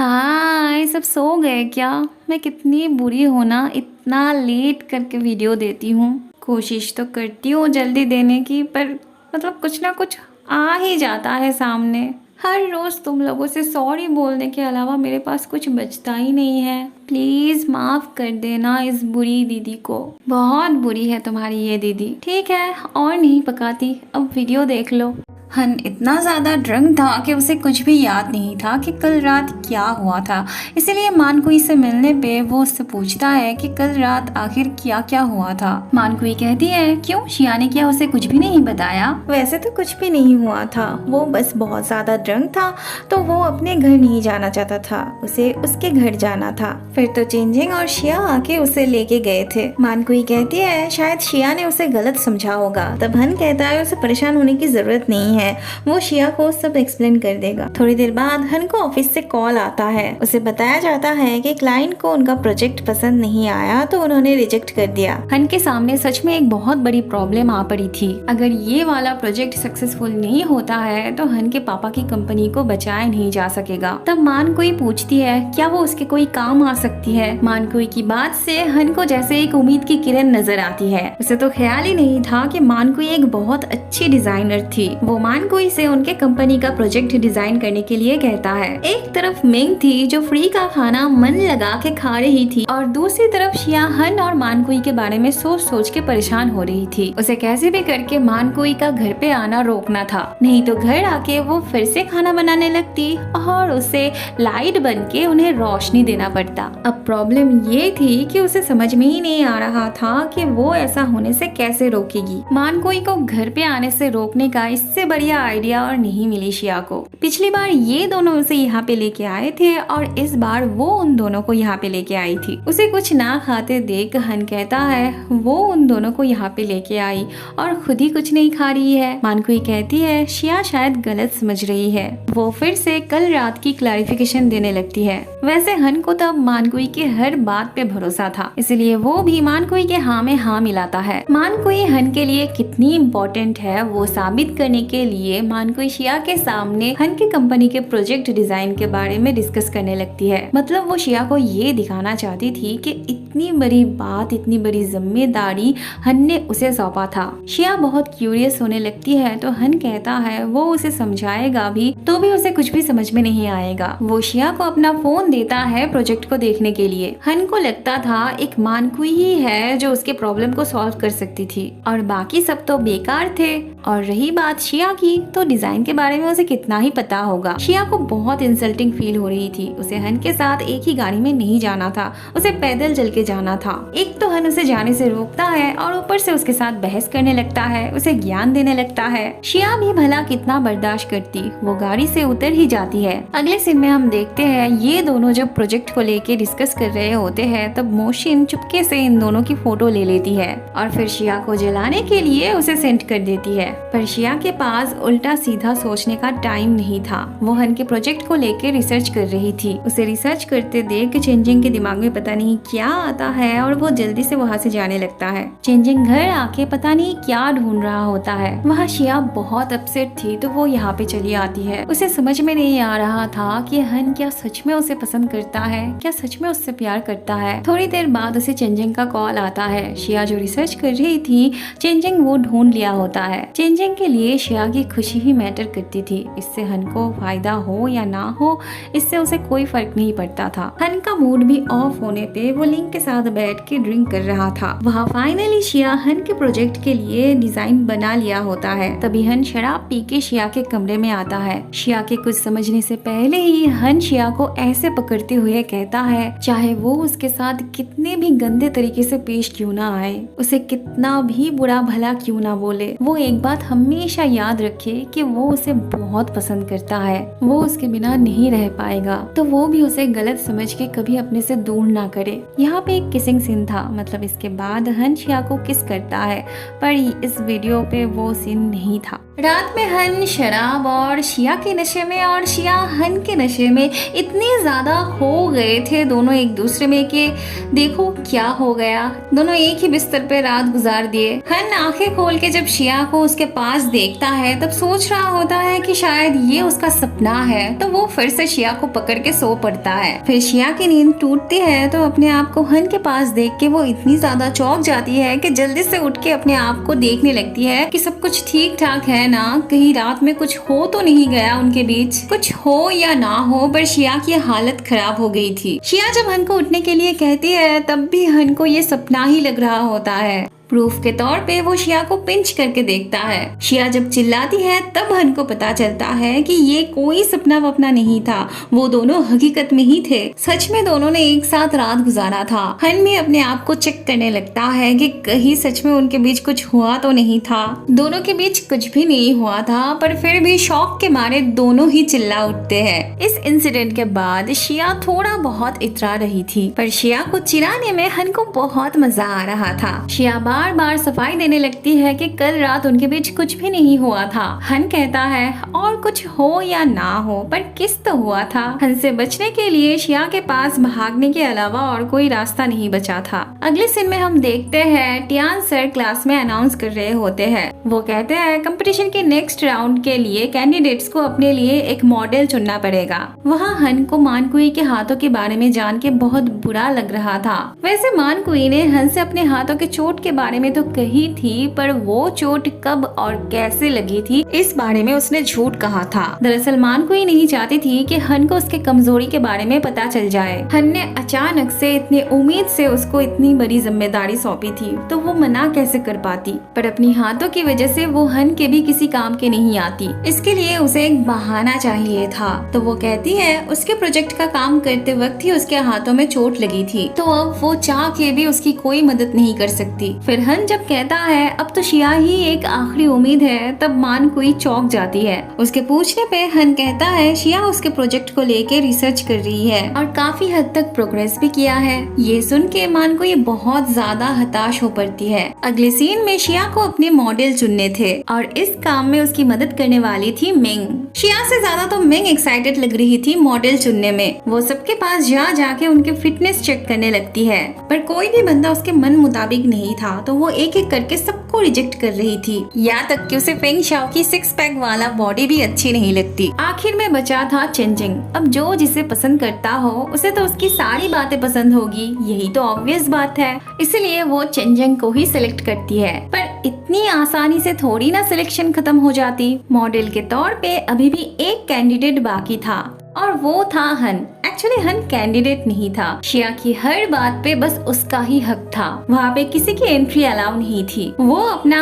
हाँ, ये सब सो गए क्या? मैं कितनी बुरी हूँ ना, इतना लेट करके वीडियो देती हूँ। कोशिश तो करती हूँ जल्दी देने की, पर मतलब कुछ ना कुछ आ ही जाता है सामने। हर रोज़ तुम लोगों से सॉरी बोलने के अलावा मेरे पास कुछ बचता ही नहीं है। प्लीज़ माफ़ कर देना इस बुरी दीदी को। बहुत बुरी है तुम्हारी ये दीदी। ठीक है, और नहीं पकाती, अब वीडियो देख लो। हन इतना ज़्यादा ड्रंक था कि उसे कुछ भी याद नहीं था कि कल रात क्या हुआ था। इसीलिए मानकुई से मिलने पे वो उससे पूछता है कि कल रात आखिर क्या क्या हुआ था। मानकुई कहती है, क्यों शिया ने क्या उसे कुछ भी नहीं बताया? वैसे तो कुछ भी नहीं हुआ था, वो बस बहुत ज्यादा ड्रंक था तो वो अपने घर नहीं जाना चाहता था, उसे उसके घर जाना था। फिर तो चिंजिंग और शिया आके उसे लेके गए थे। मानकुई कहती है शायद शिया ने उसे गलत समझा होगा। तब हन कहता है उसे परेशान होने की जरूरत नहीं है, वो शिया को सब एक्सप्लेन कर देगा। थोड़ी देर बाद हन को ऑफिस से कॉल आता है। उसे बताया जाता है कि क्लाइंट को उनका प्रोजेक्ट पसंद नहीं आया तो उन्होंने रिजेक्ट कर दिया। हन के सामने सच में एक बहुत बड़ी प्रॉब्लम आ पड़ी थी। अगर ये वाला प्रोजेक्ट सक्सेसफुल नहीं होता है तो हन के पापा की कंपनी को बचाया नहीं जा सकेगा। तब मानकुई पूछती है क्या वो उसके कोई काम आ सकती है। मानकुई की बात से हन को जैसे एक उम्मीद की किरण नजर आती है। उसे तो ख्याल ही नहीं था कि मानकुई एक बहुत अच्छी डिजाइनर थी। वो मानकुई से उनके कंपनी का प्रोजेक्ट डिजाइन करने के लिए कहता है। एक तरफ मिंग थी जो फ्री का खाना मन लगा के खा रही थी और दूसरी तरफ शिया हन और मानकुई के बारे में सोच सोच के परेशान हो रही थी। उसे कैसे भी करके मानकुई का घर पे आना रोकना था, नहीं तो घर आके वो फिर से खाना बनाने लगती और उसे लाइट बन के उन्हें रोशनी देना पड़ता। अब प्रॉब्लम ये थी कि उसे समझ में ही नहीं आ रहा था कि वो ऐसा होने से कैसे रोकेगी। मानकुई को घर पे आने से रोकने का इससे बढ़िया आइडिया और नहीं मिली शिया को। पिछली बार ये दोनों उसे यहाँ पे लेके आए थे और इस बार वो उन दोनों को यहाँ पे लेके आई थी। उसे कुछ ना खाते देख हन कहता है वो उन दोनों को यहाँ पे लेके आई और खुद ही कुछ नहीं खा रही है। मानकुई कहती है शिया शायद गलत समझ रही है। वो फिर से कल रात की क्लैरिफिकेशन देने लगती है। वैसे हन को तब मानकुई के हर बात पे भरोसा था, इसलिए वो भी मानकुई के हाँ में हाँ मिलाता है। मानकुई हन के लिए कितनी इम्पोर्टेंट है वो साबित करने के लिए मानकुई शिया के सामने हन की कंपनी के प्रोजेक्ट डिजाइन के बारे में डिस्कस करने लगती है। मतलब वो शिया को ये दिखाना चाहती थी कि इतनी बड़ी बात, इतनी बड़ी जिम्मेदारी हन ने उसे सौंपा था। शिया बहुत क्यूरियस होने लगती है तो हन कहता है वो उसे समझाएगा भी तो भी उसे कुछ भी समझ में नहीं आएगा। वो शिया को अपना फोन देता है प्रोजेक्ट को देखने के लिए। हन को लगता था एक मानकुई ही है जो उसके प्रॉब्लम को सॉल्व कर सकती थी और बाकी सब तो बेकार थे। और रही बात शिया की, तो डिजाइन के बारे में उसे कितना ही पता होगा। शिया को बहुत इंसल्टिंग फील हो रही थी। उसे हन के साथ एक ही गाड़ी में नहीं जाना था, उसे पैदल चल के जाना था। एक तो हन उसे जाने से रोकता है और ऊपर से उसके साथ बहस करने लगता है, उसे ज्ञान देने लगता है। शिया भी भला कितना बर्दाश्त करती, वो गाड़ी से उतर ही जाती है। अगले सीन में हम देखते हैं ये दोनों जब प्रोजेक्ट को लेके डिस्कस कर रहे होते हैं तब मोशिन चुपके से इन दोनों की फोटो ले लेती है और फिर शिया को जलाने के लिए उसे सेंड कर देती है। पर शिया के पास उल्टा सीधा सोचने का टाइम नहीं था। वो हन के प्रोजेक्ट को लेके रिसर्च कर रही थी। उसे रिसर्च करते देख चिंजिंग के दिमाग में पता नहीं क्या आता है और वो जल्दी से वहाँ से जाने लगता है। चिंजिंग घर आके पता नहीं क्या ढूंढ रहा होता है। वहाँ शिया बहुत अपसेट थी तो वो यहाँ पे चली आती है। उसे समझ में नहीं आ रहा था कि हन क्या सच में उसे पसंद करता है, क्या सच में उससे प्यार करता है। थोड़ी देर बाद उसे चिंजिंग का कॉल आता है। शिया जो रिसर्च कर रही थी चिंजिंग वो ढूंढ लिया होता है। चिंजिंग के लिए शिया की खुशी ही मैटर करती थी। इससे हन को फायदा हो या ना हो इससे उसे कोई फर्क नहीं पड़ता था। हन का मूड भी ऑफ होने पे वो लिंग के साथ बैठ के ड्रिंक कर रहा था। वहाँ फाइनली शिया हन के प्रोजेक्ट के लिए डिजाइन बना लिया होता है। तभी हन शराब पी के शिया के कमरे में आता है। शिया के कुछ समझने से पहले ही हन शिया को ऐसे पकड़ते हुए कहता है चाहे वो उसके साथ कितने भी गंदे तरीके से पेश क्यों ना आए, उसे कितना भी बुरा भला क्यों ना बोले, वो एक बात हमेशा याद रखे कि वो उसे बहुत पसंद करता है, वो उसके बिना नहीं रह पाएगा। तो वो भी उसे गलत समझ के कभी अपने से दूर ना करे। यहाँ पे एक किसिंग सीन था, मतलब इसके बाद हन शिया को किस करता है, पर इस वीडियो पे वो सीन नहीं था। रात में हन शराब और शिया के नशे में और शिया हन के नशे में इतने ज्यादा हो गए थे दोनों एक दूसरे में कि देखो क्या हो गया। दोनों एक ही बिस्तर पे रात गुजार दिए। हन आंखें खोल के जब शिया को उसके पास देखता है तब सोच रहा होता है कि शायद ये उसका सपना है, तो वो फिर से शिया को पकड़ के सो पड़ता है। फिर शिया की नींद टूटती है तो अपने आप को हन के पास देख के वो इतनी ज्यादा चौंक जाती है कि जल्दी से उठ के अपने आप को देखने लगती है कि सब कुछ ठीक ठाक है ना, कहीं रात में कुछ हो तो नहीं गया उनके बीच। कुछ हो या ना हो पर शिया की हालत खराब हो गई थी। शिया जब हन को उठने के लिए कहती है तब भी हन को ये सपना ही लग रहा होता है। प्रूफ के तौर पे वो शिया को पिंच करके देखता है। शिया जब चिल्लाती है तब हन को पता चलता है कि ये कोई सपना वपना नहीं था, वो दोनों हकीकत में ही थे। सच में दोनों ने एक साथ रात गुजारा था। हन भी अपने आप को चेक करने लगता है कि कहीं सच में उनके बीच कुछ हुआ तो नहीं था। दोनों के बीच कुछ भी नहीं हुआ था, पर फिर भी शौक के मारे दोनों ही चिल्ला उठते हैं। इस इंसिडेंट के बाद शिया थोड़ा बहुत इतरा रही थी, पर शिया को चिढ़ाने में हन को बहुत मजा आ रहा था। शिया बार बार सफाई देने लगती है कि कल रात उनके बीच कुछ भी नहीं हुआ था। हन कहता है और कुछ हो या ना हो पर किस तो हुआ था। हन से बचने के लिए शिया के पास भागने के अलावा और कोई रास्ता नहीं बचा था। अगले सीन में हम देखते हैं टियान सर क्लास में अनाउंस कर रहे होते हैं। वो कहते हैं कंपटीशन के नेक्स्ट राउंड के लिए कैंडिडेट्स को अपने लिए एक मॉडल चुनना पड़ेगा। वहाँ हन को मानकुई के हाथों के बारे में जान के बहुत बुरा लग रहा था। वैसे मानकुई ने हन से अपने हाथों के चोट के बारे में तो कही थी, पर वो चोट कब और कैसे लगी थी इस बारे में उसने झूठ कहा था। दरअसल मानकुई नहीं चाहती थी कि हन को उसके कमजोरी के बारे में पता चल जाए। हन ने अचानक से इतनी उम्मीद से उसको इतनी बड़ी जिम्मेदारी सौंपी थी, तो वो मना कैसे कर पाती। पर अपनी हाथों की वजह से वो हन के भी किसी काम के नहीं आती। इसके लिए उसे एक बहाना चाहिए था। तो वो कहती है उसके प्रोजेक्ट का काम करते वक्त ही उसके हाथों में चोट लगी थी, तो अब वो चाह के भी उसकी कोई मदद नहीं कर सकती। फिर हन जब कहता है अब तो शिया ही एक आखिरी उम्मीद है, तब मानकुई चौंक जाती है। उसके पूछने पे हन कहता है शिया उसके प्रोजेक्ट को लेके रिसर्च कर रही है और काफी हद तक प्रोग्रेस भी किया है। ये सुन के मानकुई बहुत ज्यादा हताश हो पड़ती है। अगले सीन में शिया को अपने मॉडल चुनने थे और इस काम में उसकी मदद करने वाली थी मिंग। शिया से ज्यादा तो मिंग एक्साइटेड लग रही थी मॉडल चुनने में। वो सबके पास जा जाके उनके फिटनेस चेक करने लगती है, पर कोई भी बंदा उसके मन मुताबिक नहीं था, तो वो एक एक करके सबको रिजेक्ट कर रही थी। यहाँ तक कि उसे फेंग शाओ की 6 पैक वाला बॉडी भी अच्छी नहीं लगती। आखिर में बचा था चेंजिंग। अब जो जिसे पसंद करता हो उसे तो उसकी सारी बातें पसंद होगी, यही तो ऑब्वियस बात है। इसलिए वो चेंजिंग को ही सिलेक्ट करती है। पर इतनी आसानी से थोड़ी ना सिलेक्शन खत्म हो जाती। मॉडल के तौर पे अभी भी एक कैंडिडेट बाकी था और वो था हन। एक्चुअली हन कैंडिडेट नहीं था। शिया की हर बात पे बस उसका ही हक था। वहाँ पे किसी की एंट्री अलाउ नहीं थी। वो अपना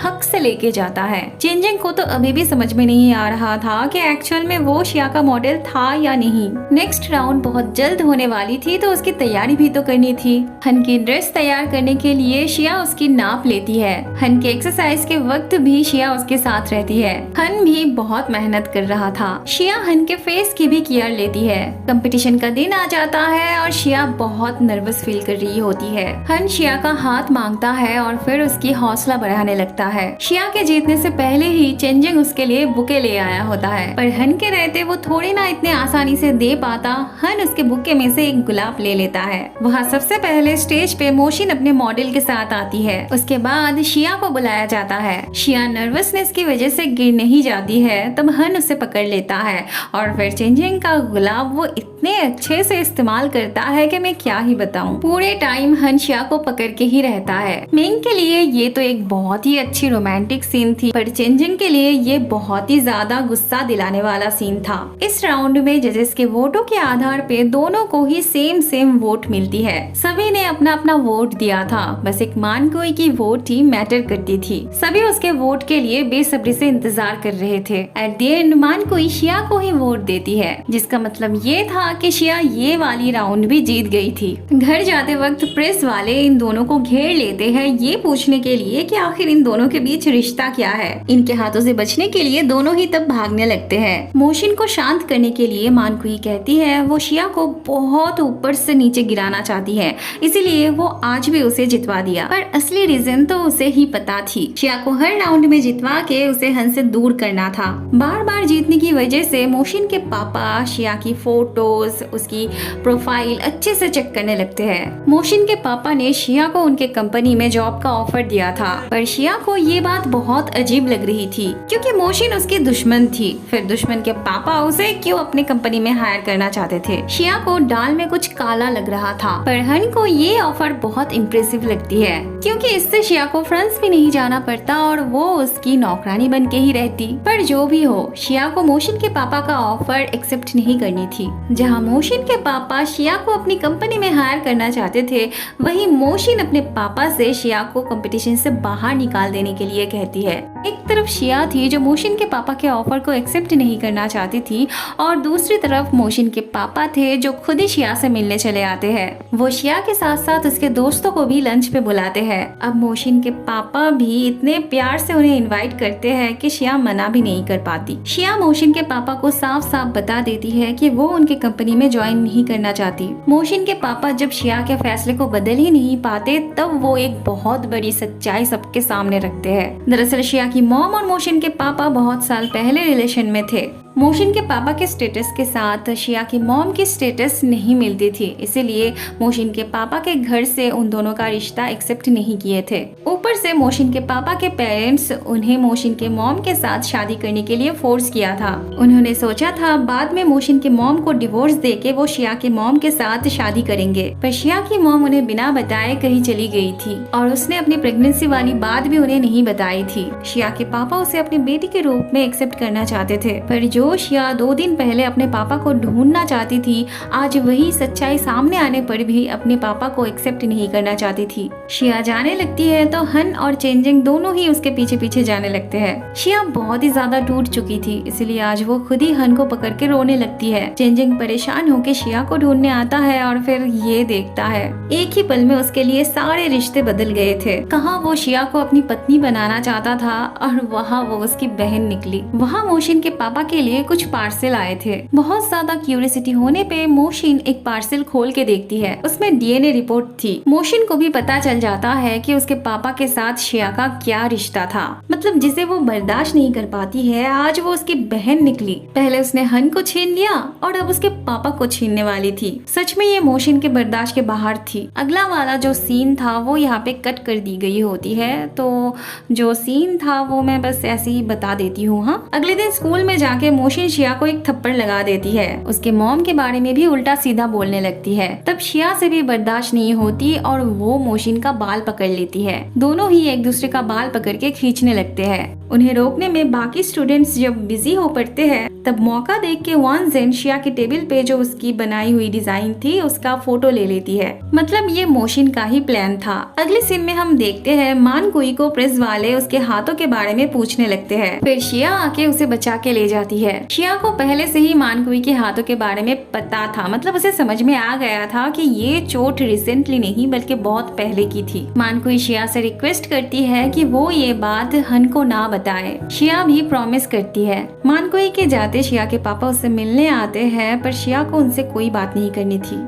हक से लेके जाता है। चेंजिंग को तो अभी भी समझ में नहीं आ रहा था कि एक्चुअल में वो शिया का मॉडल था या नहीं। नेक्स्ट राउंड बहुत जल्द होने वाली थी, तो उसकी तैयारी भी तो करनी थी। हन की ड्रेस तैयार करने के लिए शिया उसकी नाप लेती है। हन के एक्सरसाइज के वक्त भी शिया उसके साथ रहती है। हन भी बहुत मेहनत कर रहा था। शिया हन के फेस की भी केयर लेती है। कंपटीशन का दिन आ जाता है और शिया बहुत नर्वस फील कर रही होती है। हन शिया का हाथ मांगता है और फिर उसकी हौसला बढ़ाने लगता है। शिया के जीतने से पहले ही चेंजिंग उसके लिए बुके ले आया होता है, पर हन के रहते वो थोड़ी ना इतने आसानी से दे पाता। हन उसके बुके में से एक गुलाब ले लेता है। वहाँ सबसे पहले स्टेज पे मोशिन अपने मॉडल के साथ आती है। उसके बाद शिया को बुलाया जाता है। शिया नर्वसनेस की वजह से गिर नहीं जाती है, तब हन उसे पकड़ लेता है और फिर चेंजिंग का गुलाब वो इतने अच्छे से इस्तेमाल करता है कि मैं क्या ही बताऊं। पूरे टाइम हन शिया को पकड़ के ही रहता है। मिंग के लिए ये तो एक बहुत ही अच्छी रोमांटिक सीन थी, पर चेंजिंग के लिए ये बहुत ही ज्यादा गुस्सा दिलाने वाला सीन था। इस राउंड में जजेस के वोटों के आधार पे दोनों को ही सेम वोट मिलती है। सभी ने अपना अपना वोट दिया था, बस एक मानकुई की वोट ही मैटर करती थी। सभी उसके वोट के लिए बेसब्री से इंतजार कर रहे थे। एट द एंड मानकुई शिया को ही वोट देती है। है, जिसका मतलब ये था कि शिया ये वाली राउंड भी जीत गई थी। घर जाते वक्त प्रेस वाले इन दोनों को घेर लेते हैं ये पूछने के लिए कि आखिर इन दोनों के बीच रिश्ता क्या है। इनके हाथों से बचने के लिए दोनों ही तब भागने लगते हैं। मोशिन को शांत करने के लिए मानकुई कहती है वो शिया को बहुत ऊपर से नीचे गिराना चाहती है, इसीलिए वो आज भी उसे जितवा दिया। पर असली रीजन तो उसे ही पता थी। शिया को हर राउंड में जितवा के उसे हन से दूर करना था। बार बार जीतने की वजह से मोशिन के पापा शिया की फोटोज, उसकी प्रोफाइल अच्छे से चेक करने लगते हैं। मोशिन के पापा ने शिया को उनके कंपनी में जॉब का ऑफर दिया था, पर शिया को ये बात बहुत अजीब लग रही थी क्योंकि मोशिन उसकी दुश्मन थी। फिर दुश्मन के पापा उसे क्यों अपनी कंपनी में हायर करना चाहते थे। शिया को दाल में कुछ काला लग रहा था, पर हन को ये ऑफर बहुत इम्प्रेसिव लगती है क्योंकि इससे शिया को फ्रांस भी नहीं जाना पड़ता और वो उसकी नौकरानी बन के ही रहती। पर जो भी हो, शिया को मोशिन के पापा का ऑफर एक्सेप्ट नहीं करनी थी। जहाँ मोशिन के पापा शिया को अपनी कंपनी में हायर करना चाहते थे, वहीं मोशिन अपने पापा से शिया को कंपटीशन से बाहर निकाल देने के लिए कहती है। एक तरफ शिया थी जो मोशिन के पापा के ऑफर को एक्सेप्ट नहीं करना चाहती थी और दूसरी तरफ मोशिन के पापा थे जो खुद ही शिया से मिलने चले आते हैं। वो शिया के साथ साथ उसके दोस्तों को भी लंच पे बुलाते हैं। अब मोशिन के पापा भी इतने प्यार से उन्हें इनवाइट करते हैं कि शिया मना भी नहीं कर पाती। शिया मोशिन के पापा को साफ साफ बता देती है कि वो उनके कंपनी में ज्वाइन नहीं करना चाहती। मोशिन के पापा जब शिया के फैसले को बदल ही नहीं पाते, तब वो एक बहुत बड़ी सच्चाई सबके सामने रखते हैं। दरअसल शिया की मॉम और मोशिन के पापा बहुत साल पहले रिलेशन में थे। मोशिन के पापा के स्टेटस के साथ शिया की मॉम की स्टेटस नहीं मिलती थी, इसीलिए मोशिन के पापा के घर से उन दोनों का रिश्ता एक्सेप्ट नहीं किए थे। ऊपर से मोशिन के पापा के पेरेंट्स उन्हें मोशिन के मॉम के साथ शादी करने के लिए फोर्स किया था। उन्होंने सोचा था बाद में मोशिन के मॉम को डिवोर्स देके वो शिया के मॉम के साथ शादी करेंगे, पर शिया की मॉम उन्हें बिना बताए कहीं चली गई थी और उसने अपनी प्रेगनेंसी वाली बात भी उन्हें नहीं बताई थी। शिया के पापा उसे अपनी बेटी के रूप में एक्सेप्ट करना चाहते थे, पर जो शिया 2 दिन पहले अपने पापा को ढूंढना चाहती थी, आज वही सच्चाई सामने आने पर भी अपने पापा को एक्सेप्ट नहीं करना चाहती थी। शिया जाने लगती है तो हन और चेंजिंग दोनों ही उसके पीछे पीछे जाने लगते हैं। शिया बहुत ही ज्यादा टूट चुकी थी, इसलिए आज वो खुद ही हन को पकड़ के रोने लगती है। चेंजिंग परेशान होकर शिया को ढूंढने आता है और फिर ये देखता है एक ही पल में उसके लिए सारे रिश्ते बदल गए थे। कहाँ वो शिया को अपनी पत्नी बनाना चाहता था और वहाँ वो उसकी बहन निकली। वहाँ मोशिन के पापा के लिए कुछ पार्सल आए थे। बहुत ज्यादा क्यूरियोसिटी होने पे मोशिन एक पार्सल खोल के देखती है। उसमें डीएनए रिपोर्ट थी। मोशिन को भी पता चल जाता है कि उसके पापा के साथ शिया का क्या रिश्ता था, मतलब जिसे वो बर्दाश्त नहीं कर पाती है। आज वो उसकी बहन निकली। पहले उसने हन को छीन लिया और अब उसके पापा को छीनने वाली थी। सच में ये मोशिन के बर्दाश्त के बाहर थी। अगला वाला जो सीन था वो यहाँ पे कट कर दी गई होती है, तो जो सीन था वो मैं बस ऐसे ही बता देती हूँ। हाँ, अगले दिन स्कूल में जाके मोशिन शिया को एक थप्पड़ लगा देती है। उसके मॉम के बारे में भी उल्टा सीधा बोलने लगती है। तब शिया से भी बर्दाश्त नहीं होती और वो मोशिन का बाल पकड़ लेती है। दोनों ही एक दूसरे का बाल पकड़ के खींचने लगते हैं। उन्हें रोकने में बाकी स्टूडेंट्स जब बिजी हो पड़ते हैं, तब मौका देख के वान जेन शिया के टेबल पे जो उसकी बनाई हुई डिजाइन थी उसका फोटो ले लेती है। मतलब ये मोशिन का ही प्लान था। अगले सीन में हम देखते हैं मानकुई को प्रेस वाले उसके हाथों के बारे में पूछने लगते हैं। फिर शिया आके उसे बचा के ले जाती है। शिया को पहले से ही मानकुई के हाथों के बारे में पता था, मतलब उसे समझ में आ गया था कि ये चोट रिसेंटली नहीं बल्कि बहुत पहले की थी। मानकुई शिया से रिक्वेस्ट करती है कि वो ये बात हन को ना बताए। शिया भी प्रॉमिस करती है। मानकुई के जाते शिया के पापा उससे मिलने आते हैं, पर शिया को उनसे कोई बात नहीं करनी थी।